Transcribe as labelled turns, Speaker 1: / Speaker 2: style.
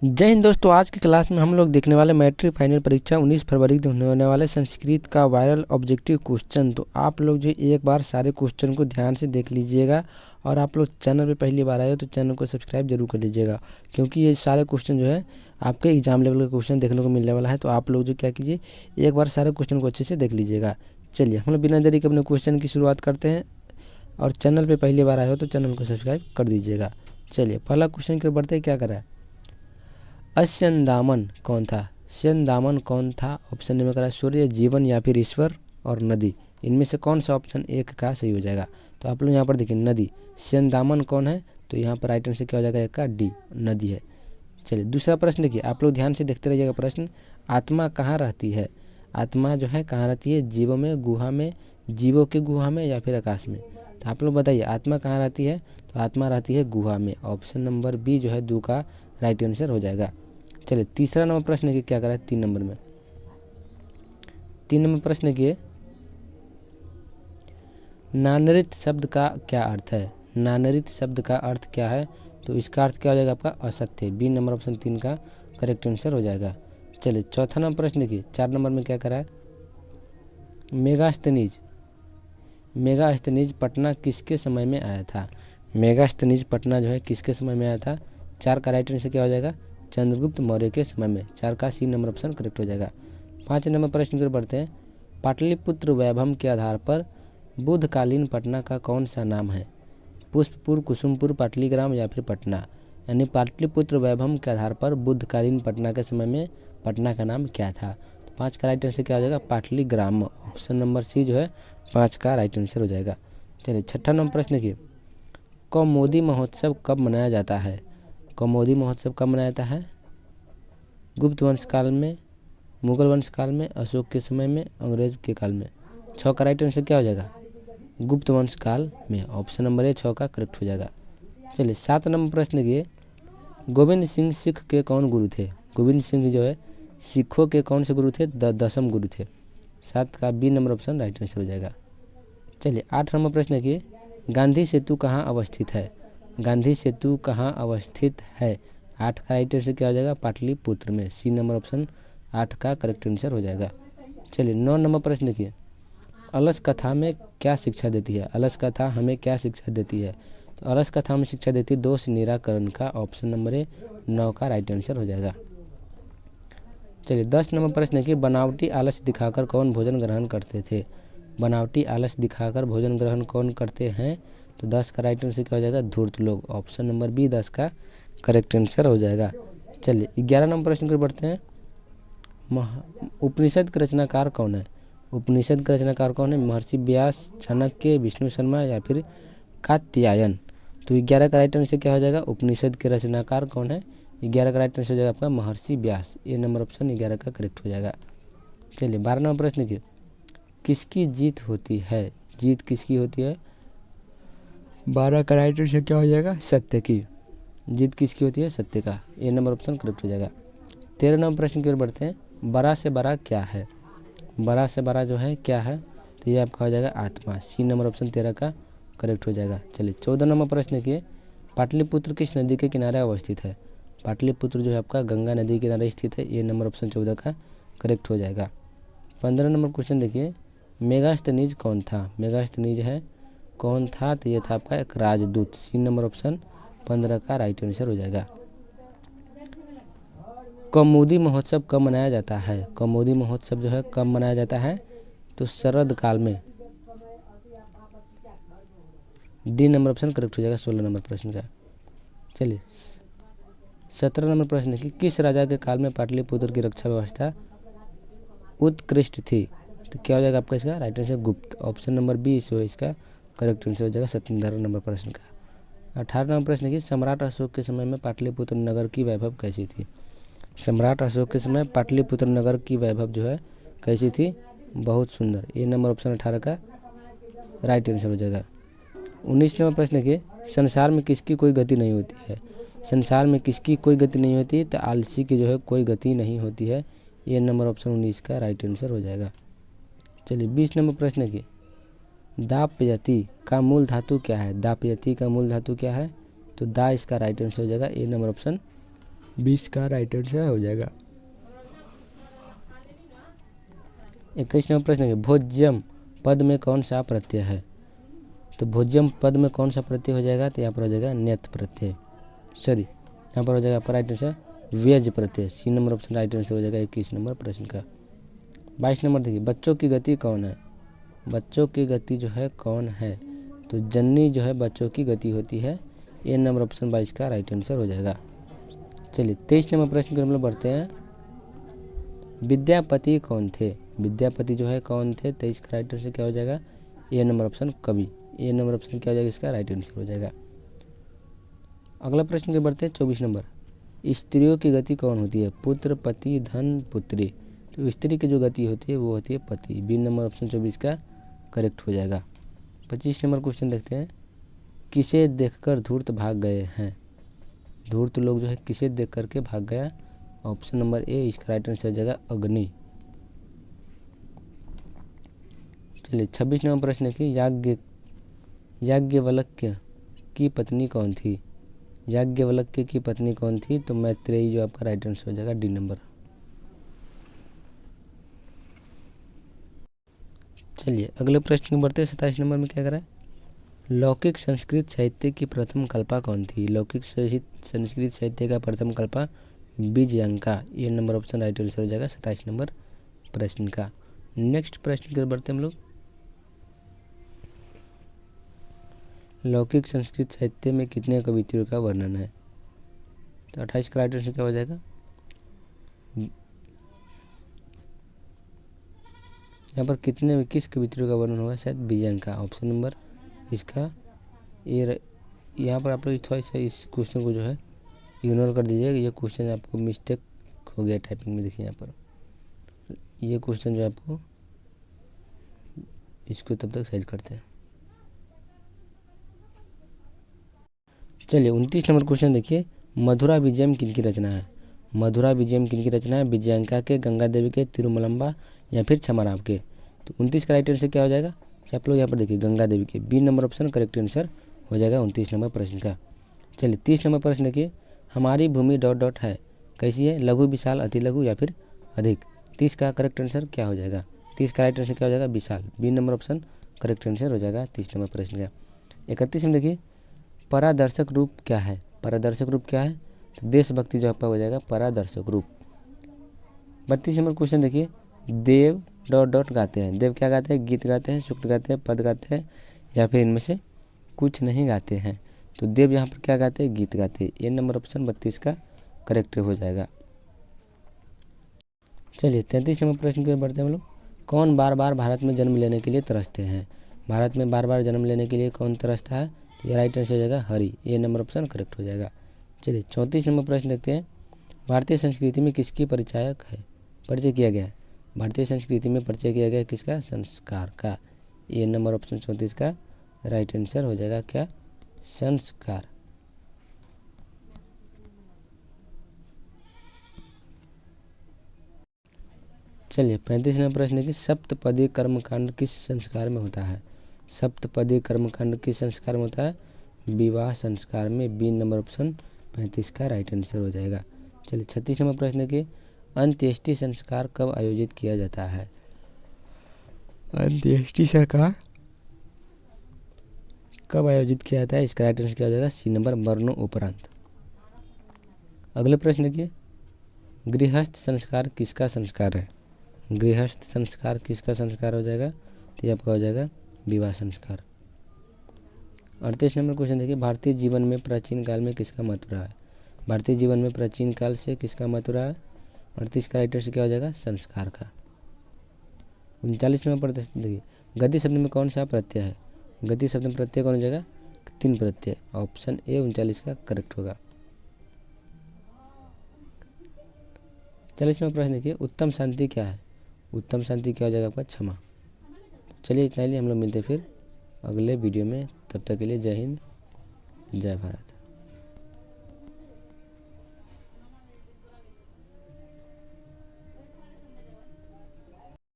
Speaker 1: जय हिंद दोस्तों। आज की क्लास में हम लोग देखने वाले मैट्रिक फाइनल परीक्षा 19 फरवरी को होने वाले संस्कृत का वायरल ऑब्जेक्टिव क्वेश्चन। तो आप लोग जो एक बार सारे क्वेश्चन को ध्यान से देख लीजिएगा और आप लोग चैनल पे पहली बार आए हो तो चैनल को सब्सक्राइब जरूर कर लीजिएगा, क्योंकि ये सारे क्वेश्चन जो है आपके एग्जाम लेवल के क्वेश्चन देखने को मिलने वाला है। तो आप लोग जो क्या कीजिए, एक बार सारे क्वेश्चन को अच्छे से देख लीजिएगा। चलिए हम लोग बिना देरी के अपने क्वेश्चन की शुरुआत करते हैं, और चैनल पर पहली बार आए हो तो चैनल को सब्सक्राइब कर दीजिएगा। चलिए पहला क्वेश्चन की ओर बढ़ते हैं। क्या करा है? अस्यंदामन कौन था? स्यंदामन कौन था? ऑप्शन में करा सूर्य, जीवन या फिर ईश्वर और नदी। इनमें से कौन सा ऑप्शन एक का सही हो जाएगा? तो आप लोग यहाँ पर देखिए नदी। स्यंदामन कौन है? तो यहाँ पर आइटम से क्या हो जाएगा? एक का डी, नदी है। चलिए दूसरा प्रश्न देखिए, आप लोग ध्यान से देखते रहिएगा। प्रश्न, आत्मा कहाँ रहती है? आत्मा जो है कहाँ रहती है? जीवों में, गुहा में, जीवों की गुहा में या फिर आकाश में? तो आप लोग बताइए आत्मा कहाँ रहती है? तो आत्मा रहती है गुहा में। ऑप्शन नंबर बी जो है दो का राइट आंसर हो जाएगा। चलिए तीसरा नंबर प्रश्न की क्या करा है? 3 नंबर में 3 नंबर प्रश्न की नानरित शब्द का क्या अर्थ है? नानरित शब्द का अर्थ क्या है? तो इसका अर्थ क्या हो जाएगा आपका? असत्य। बी नंबर ऑप्शन 3 का करेक्ट आंसर हो जाएगा। चलिए चौथा नंबर प्रश्न देखिए, 4 नंबर में क्या करा है? मेगास्थनीज। मेगास्थनीज पटना किसके समय में आया था? मेगास्थनीज पटना जो है किसके समय में आया था? 4 का राइट आंसर क्या हो जाएगा? चंद्रगुप्त मौर्य के समय में। 4 का सी नंबर ऑप्शन करेक्ट हो जाएगा। 5 नंबर प्रश्न की ओर बढ़ते हैं। पाटलिपुत्र वैभव के आधार पर बुद्धकालीन पटना का कौन सा नाम है? पुष्पपुर, कुसुमपुर, पाटलीग्राम या फिर पटना। यानी पाटलिपुत्र वैभव के आधार पर बुद्धकालीन पटना के समय में पटना का नाम क्या था? तो 5 का राइट आंसर क्या हो जाएगा? पाटलीग्राम। ऑप्शन नंबर सी जो है 5 का राइट आंसर हो जाएगा। चलिए छठा नंबर प्रश्न देखिए, कौमुदी महोत्सव कब मनाया जाता है? कौमुदी महोत्सव कब मनाया जाता है? गुप्त वंश काल में, मुगल वंश काल में, अशोक के समय में, अंग्रेज के काल में। 6 का राइट आंसर क्या हो जाएगा? गुप्त वंश काल में। ऑप्शन नंबर ए 6 का करेक्ट हो जाएगा। चलिए 7 नंबर प्रश्न की, गोविंद सिंह सिख के कौन गुरु थे? गोविंद सिंह जो है सिखों के कौन से गुरु थे? 10वें गुरु थे। 7 का B number option right answer हो जाएगा। चलिए 8 नंबर प्रश्न की, गांधी सेतु कहाँ अवस्थित है? गांधी सेतु कहाँ अवस्थित है? 8 का राइट आंसर क्या हो जाएगा? पाटलिपुत्र में। सी नंबर ऑप्शन 8 का करेक्ट आंसर हो जाएगा। चलिए 9 नंबर प्रश्न देखिए, अलस कथा में क्या शिक्षा देती है? अलस कथा हमें क्या शिक्षा देती है? तो अलस कथा में शिक्षा देती है दोष निराकरण का। ऑप्शन नंबर ए 9 का राइट आंसर हो जाएगा। चलिए 10 नंबर प्रश्न देखिए, बनावटी आलस्य दिखाकर कौन भोजन ग्रहण करते थे? बनावटी आलस्य दिखाकर भोजन ग्रहण कौन करते हैं? तो 10 का राइट आंसर क्या हो जाएगा? धूर्त लोग। ऑप्शन नंबर बी 10 का करेक्ट आंसर हो जाएगा। चलिए 11 नंबर प्रश्न पर बढ़ते हैं। उपनिषद के रचनाकार कौन है? उपनिषद के रचनाकार कौन है? महर्षि व्यास, चाणक्य, विष्णु शर्मा या फिर कात्यायन। तो 11 का राइट आंसर क्या हो जाएगा? उपनिषद के रचनाकार कौन है? 11 का राइट आंसर हो जाएगा आपका महर्षि व्यास। ए नंबर ऑप्शन 11 का करेक्ट हो जाएगा। चलिए 12 नंबर प्रश्न की, किसकी जीत होती है? जीत किसकी होती है? 12 का राइट आंसर क्या हो जाएगा? सत्य की। जीत किसकी होती है? सत्य का। ए नंबर ऑप्शन करेक्ट हो जाएगा। 13 नंबर प्रश्न की ओर बढ़ते हैं। बड़ा से बड़ा क्या है? बड़ा से बड़ा जो है क्या है? तो ये आपका हो जाएगा आत्मा। सी नंबर ऑप्शन 13 का करेक्ट हो जाएगा। चलिए 14 नंबर प्रश्न की, पाटलिपुत्र किस नदी के किनारे अवस्थित है? पाटलिपुत्र जो है आपका गंगा नदी के किनारे स्थित है। ये नंबर ऑप्शन 14 का करेक्ट हो जाएगा। 15 नंबर क्वेश्चन देखिए, मेगास्थनीज कौन था? मेगास्थनीज है कौन था? तो ये था आपका एक राजदूत। सी नंबर ऑप्शन 15 का राइट आंसर हो जाएगा। कौमुदी महोत्सव कब मनाया जाता है? कौमुदी महोत्सव जो है कब मनाया जाता है? तो शरद काल में। डी नंबर ऑप्शन करेक्ट हो जाएगा 16 नंबर प्रश्न का। चलिए 17 नंबर प्रश्न की, किस राजा के काल में पाटलिपुत्र की रक्षा व्यवस्था उत्कृष्ट थी? तो क्या हो जाएगा आपका इसका राइट आंसर? गुप्त। ऑप्शन नंबर बी जो है इसका करेक्ट आंसर हो जाएगा 17 नंबर प्रश्न का। 18 नंबर प्रश्न की, सम्राट अशोक के समय में पाटलिपुत्र नगर की वैभव कैसी थी? सम्राट अशोक के समय पाटलिपुत्र नगर की वैभव जो है कैसी थी? बहुत सुंदर। ये नंबर ऑप्शन 18 का राइट आंसर हो जाएगा। 19 नंबर प्रश्न के, संसार में किसकी कोई गति नहीं होती है? संसार में किसकी कोई गति नहीं होती? तो आलसी की जो है कोई गति नहीं होती है। ये नंबर ऑप्शन 19 का राइट आंसर हो जाएगा। चलिए 20 नंबर प्रश्न की, दापयति का मूल धातु क्या है? दापयति का मूल धातु क्या है? तो दा इसका राइट आंसर हो जाएगा। ए नंबर ऑप्शन 20 का राइट आंसर हो जाएगा। 21 नंबर प्रश्न है भोज्यम पद में कौन सा प्रत्यय है। तो भोज्यम पद में कौन सा प्रत्यय हो जाएगा, तो यहाँ पर हो जाएगा नेत प्रत्यय, सॉरी यहाँ पर हो जाएगा आपका राइट आंसर व्यज प्रत्यय। C number option right answer हो जाएगा 21 नंबर प्रश्न का। 22 नंबर देखिए बच्चों की गति कौन है। बच्चों की गति जो है कौन है, तो जननी जो है बच्चों की गति होती है। ए नंबर ऑप्शन 22 का राइट आंसर हो जाएगा। चलिए 23 नंबर प्रश्न की हम लोग बढ़ते हैं। विद्यापति कौन थे। विद्यापति जो है कौन थे, 23 का राइट आंसर क्या हो जाएगा, ए नंबर ऑप्शन कवि। ए नंबर ऑप्शन क्या हो जाएगा, इसका राइट आंसर हो जाएगा। अगला प्रश्न के बढ़ते हैं 24 नंबर। स्त्रियों की गति कौन होती है, पुत्र पति धन पुत्री। तो स्त्री की जो गति होती है वो होती है पति। बी नंबर ऑप्शन 24 का करेक्ट हो जाएगा। 25 नंबर क्वेश्चन देखते हैं। किसे देखकर धूर्त भाग गए हैं। धूर्त लोग जो है किसे देख करके भाग गया, ऑप्शन नंबर ए इसका राइट आंसर हो जाएगा अग्नि। चलिए 26 नंबर प्रश्न है कि याज्ञवल्क्य की पत्नी कौन थी। याज्ञवल्क्य की पत्नी कौन थी, तो मैत्रेयी जो आपका राइट आंसर हो जाएगा डी नंबर। चलिए अगले प्रश्न में बढ़ते हैं। 27 नंबर में क्या करा है, लौकिक संस्कृत साहित्य की प्रथम कल्पा कौन थी। लौकिक संस्कृत साहित्य का प्रथम कल्पा बीजयंका। ये नंबर ऑप्शन राइट आंसर हो जाएगा 27 नंबर प्रश्न का। नेक्स्ट प्रश्न की बढ़ते हैं हम लोग। लौकिक संस्कृत साहित्य में कितने कवित्रियों का वर्णन है, तो 28 का राइट आंसर क्या हो जाएगा, यहाँ पर किस कवित्रियों का वर्णन होगा, शायद बीजयंका। ऑप्शन नंबर इसका ये। यहाँ पर आप लोग थोड़ा सा इस क्वेश्चन को जो है इग्नोर कर दीजिएगा। ये क्वेश्चन आपको मिस्टेक हो गया टाइपिंग में। देखिए यहाँ पर ये क्वेश्चन जो आपको, इसको तब तक साइड करते हैं। चलिए 29 नंबर क्वेश्चन देखिए। मधुरा विजयम किनकी रचना है। मधुरा विजयम किनकी रचना है, विजयंका के, गंगा देवी के, तिरुमलम्बा या फिर छमाराव के। तो 29 का राइट आंसर क्या हो जाएगा, आप लोग यहाँ पर देखिए गंगा देवी के। B number option correct answer हो जाएगा 29 नंबर प्रश्न का। चलिए 30 नंबर प्रश्न देखिए। हमारी भूमि डॉट डॉट है कैसी है, लघु विशाल अति लघु या फिर अधिक। 30 का करेक्ट आंसर क्या हो जाएगा, 30 का राइट आंसर क्या हो जाएगा, Vishal. B number option correct answer हो जाएगा 30 नंबर प्रश्न का। 31 में देखिए परादर्शक रूप क्या है। परादर्शक रूप क्या है, तो देशभक्ति जो आपका हो जाएगा परादर्शक रूप। 32 नंबर क्वेश्चन देखिए। देव डॉट डॉट गाते हैं। देव क्या गाते हैं, गीत गाते हैं, सूक्त गाते हैं, पद गाते हैं या फिर इनमें से कुछ नहीं गाते हैं। तो देव यहाँ पर क्या गाते हैं, गीत गाते हैं। ये नंबर ऑप्शन 32 का करेक्ट हो जाएगा। चलिए 33 नंबर प्रश्न की ओर बढ़ते हैं हम लोग। कौन बार बार भारत में जन्म लेने के लिए तरसते हैं। भारत में बार बार जन्म लेने के लिए कौन तरसता है, ये राइट आंसर हो जाएगा हरि। ये नंबर ऑप्शन करेक्ट हो जाएगा। चलिए 34 नंबर प्रश्न देखते हैं। भारतीय संस्कृति में किसकी परिचय किया गया है। भारतीय संस्कृति में परिचय किया गया किसका, संस्कार का। ये नंबर ऑप्शन 34 का राइट आंसर हो जाएगा क्या, संस्कार। चलिए 35 नंबर प्रश्न है कि सप्तपदी कर्मकांड किस संस्कार में होता है। सप्तपदी कर्मकांड किस संस्कार में होता है, विवाह संस्कार में। बी नंबर ऑप्शन 35 का राइट आंसर हो जाएगा। चलिए 36 नंबर प्रश्न है कि अंत्येष्टि संस्कार कब आयोजित किया जाता है। अंत्येष्टि संस्कार कब आयोजित किया जाता है, इसका राइट आंसर क्या हो जाएगा, सी नंबर मरणों उपरांत। अगले प्रश्न देखिए। गृहस्थ संस्कार किसका संस्कार है। गृहस्थ संस्कार किसका संस्कार हो जाएगा, तो ये आपका हो जाएगा विवाह संस्कार। 38 नंबर क्वेश्चन देखिए। भारतीय जीवन में प्राचीन काल में किसका महत्व रहा है। भारतीय जीवन में प्राचीन काल से किसका महत्व रहा है, 38 का राइट आंसर क्या हो जाएगा, संस्कार का। 39 नंबर प्रश्न देखिए। गद्य शब्द में कौन सा प्रत्यय है। गद्य शब्द में प्रत्यय कौन हो जाएगा, 3 प्रत्यय। ऑप्शन ए 39 का करेक्ट होगा। 40 नंबर प्रश्न देखिए। उत्तम शांति क्या है। उत्तम शांति क्या हो जाएगा आपका, क्षमा। चलिए इतना ही, हम लोग मिलते हैं फिर अगले वीडियो में। तब तक के लिए जय हिंद जय भारत।